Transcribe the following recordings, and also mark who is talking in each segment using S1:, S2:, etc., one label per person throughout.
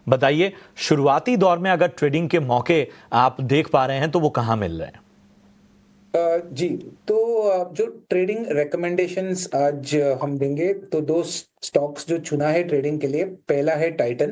S1: बताइए, शुरुआती दौर में अगर ट्रेडिंग के मौके आप देख पा रहे हैं तो वो कहाँ मिल रहे हैं?
S2: जी, तो जो ट्रेडिंग रिकमेंडेशंस आज हम देंगे तो दो स्टॉक्स जो चुना है ट्रेडिंग के लिए, पहला है टाइटन।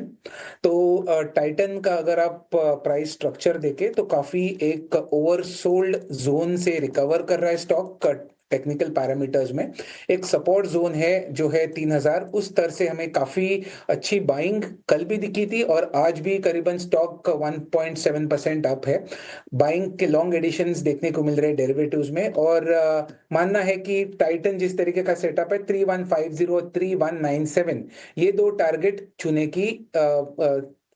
S2: तो टाइटन का अगर आप प्राइस स्ट्रक्चर देखें तो काफी एक ओवरसोल्ड जोन से रिकवर कर रहा है स्टॉक टेक्निकल पैरामीटर्स में। एक सपोर्ट जोन है जो है 3000, उस स्तर से हमें काफी अच्छी बाइंग कल भी दिखी थी और आज भी करीबन स्टॉक 1.7% अप है। बाइंग के लॉन्ग एडिशंस देखने को मिल रहे हैं डेरिवेटिव्स में और मानना है कि टाइटन जिस तरीके का सेटअप है 3150 3197 ये दो टारगेट चुने की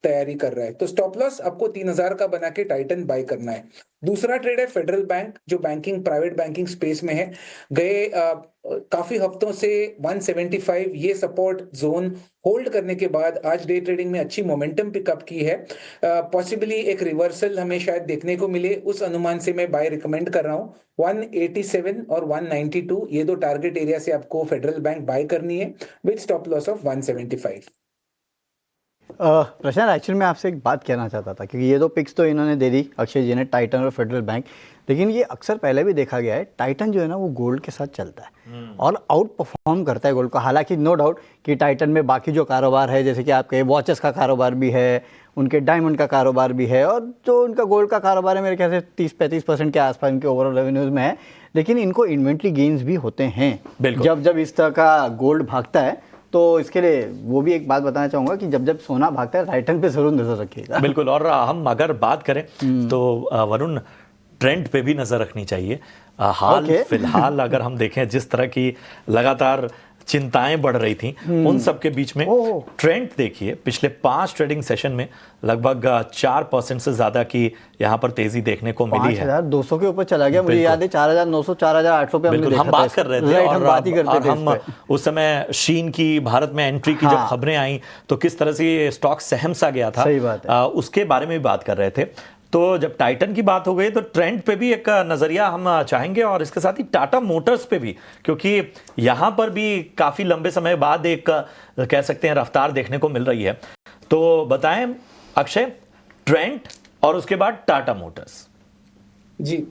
S2: तैयारी कर रहा है। तो स्टॉप लॉस आपको 3000 का बना के टाइटन बाय करना है। दूसरा ट्रेड है फेडरल बैंक जो बैंकिंग प्राइवेट बैंकिंग स्पेस में है। गए काफी हफ्तों से 175 ये सपोर्ट जोन होल्ड करने के बाद आज डे ट्रेडिंग में अच्छी मोमेंटम पिकअप की है। पॉसिबली एक रिवर्सल हमें शायद देखने को मिले, उस अनुमान से मैं बाय रिकमेंड कर रहा हूँ। 187 और 192 ये दो टारगेट एरिया से आपको फेडरल बैंक बाय करनी है with stop loss of 175।
S3: Prashant, actually मैं आपसे एक बात कहना चाहता था क्योंकि ये दो पिक्स तो इन्होंने दे दी अक्षय जी ने, टाइटन और फेडरल बैंक। लेकिन ये अक्सर पहले भी देखा गया है, टाइटन जो है ना वो गोल्ड के साथ चलता है और आउट परफॉर्म करता है गोल्ड को। हालांकि नो डाउट कि टाइटन में बाकी जो कारोबार है, जैसे कि आपके वॉचेस का कारोबार भी है, उनके डायमंड का कारोबार भी है और जो उनका गोल्ड का कारोबार है मेरे ख्याल से 30-35% के आसपास इनके ओवरऑल रेवेन्यूज में है। लेकिन इनको इन्वेंट्री गेन्स भी होते हैं जब जब इस तरह का गोल्ड भागता है। तो इसके लिए वो भी एक बात बताना चाहूंगा कि जब जब सोना भागता है टाइटन पे जरूर नजर रखिएगा।
S1: बिल्कुल। और हम अगर बात करें तो वरुण, ट्रेंड पे भी नजर रखनी चाहिए। फिलहाल अगर हम देखें जिस तरह की लगातार चिंताएं बढ़ रही थी उन सब के बीच में ट्रेंड देखिए, पिछले 5 ट्रेडिंग सेशन में लगभग 4% से ज्यादा की यहाँ पर तेजी देखने को मिली है।
S3: 5200 के ऊपर चला गया, मुझे याद है 4900 4800 पे
S1: बिल्कुल हम बात कर रहे थे और हम उस समय शीन की भारत में एंट्री की जब खबरें आई तो किस तरह से ये स्टॉक सहम सा गया था।
S3: सही बात है।
S1: उसके बारे में भी बात कर रहे थे। तो जब टाइटन की बात हो गई तो ट्रेंड पे भी एक नजरिया हम चाहेंगे और इसके साथ ही टाटा मोटर्स पे भी, क्योंकि यहां पर भी काफी लंबे समय बाद एक कह सकते हैं रफ्तार देखने को मिल रही है। तो बताएं अक्षय, ट्रेंड और उसके बाद टाटा मोटर्स।
S2: जी,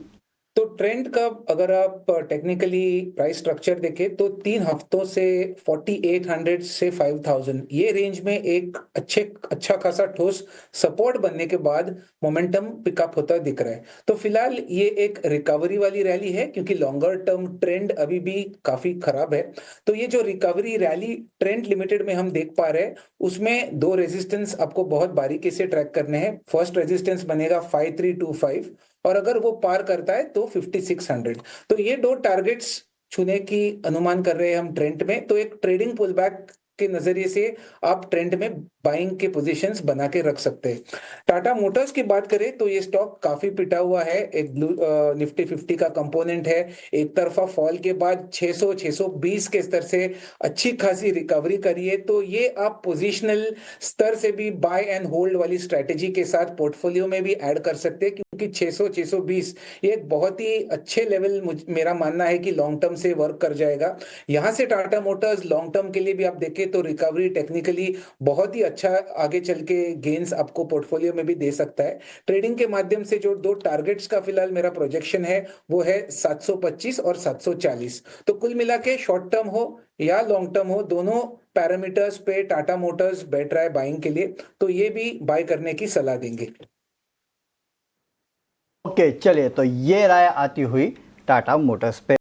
S2: तो ट्रेंड का अगर आप टेक्निकली प्राइस स्ट्रक्चर देखें तो 3 हफ्तों से 4800 से 5000 ये रेंज में एक अच्छा खासा ठोस सपोर्ट बनने के बाद मोमेंटम पिकअप होता दिख रहा है। तो फिलहाल ये एक रिकवरी वाली रैली है क्योंकि लॉन्गर टर्म ट्रेंड अभी भी काफी खराब है। तो ये जो रिकवरी रैली ट्रेंड लिमिटेड में हम देख पा रहे हैं उसमें दो रेजिस्टेंस आपको बहुत बारीकी से ट्रैक करने हैं। फर्स्ट रेजिस्टेंस बनेगा 5325 और अगर वो पार करता है तो 5600। तो ये दो टारगेट्स छूने की अनुमान कर रहे हैं हम ट्रेंड में। तो एक ट्रेडिंग पुल बैक के नजरिए से आप ट्रेंड में बाइंग के पोजीशंस बना के रख सकते हैं। टाटा मोटर्स की बात करें तो ये स्टॉक काफी पिटा हुआ है। एक निफ्टी 50 का कंपोनेंट है। एक तरफा फॉल के बाद 600 620 के स्तर से अच्छी खासी रिकवरी करी है। तो ये आप पोजिशनल स्तर से भी बाय एंड होल्ड वाली स्ट्रेटेजी के साथ पोर्टफोलियो में भी ऐड कर सकते हैं क्योंकि 600 620 ये एक बहुत ही अच्छे लेवल मेरा मानना है कि लॉन्ग टर्म से वर्क कर जाएगा। यहां से टाटा मोटर्स लॉन्ग टर्म के लिए भी आप देखें तो रिकवरी टेक्निकली बहुत ही अच्छा आगे चल के गेन्स आपको पोर्टफोलियो में भी दे सकता है। ट्रेडिंग के माध्यम से जो दो टारगेट्स का फिलहाल मेरा प्रोजेक्शन है वो है 725 और 740। तो कुल मिला के शॉर्ट टर्म हो या लॉन्ग टर्म हो दोनों पैरामीटर्स पे टाटा मोटर्स बैठ रहा है बाइंग के लिए। तो ये भी बाय करने की सलाह देंगे।
S3: ओके, चलिए, तो ये राय आती हुई टाटा मोटर्स पे।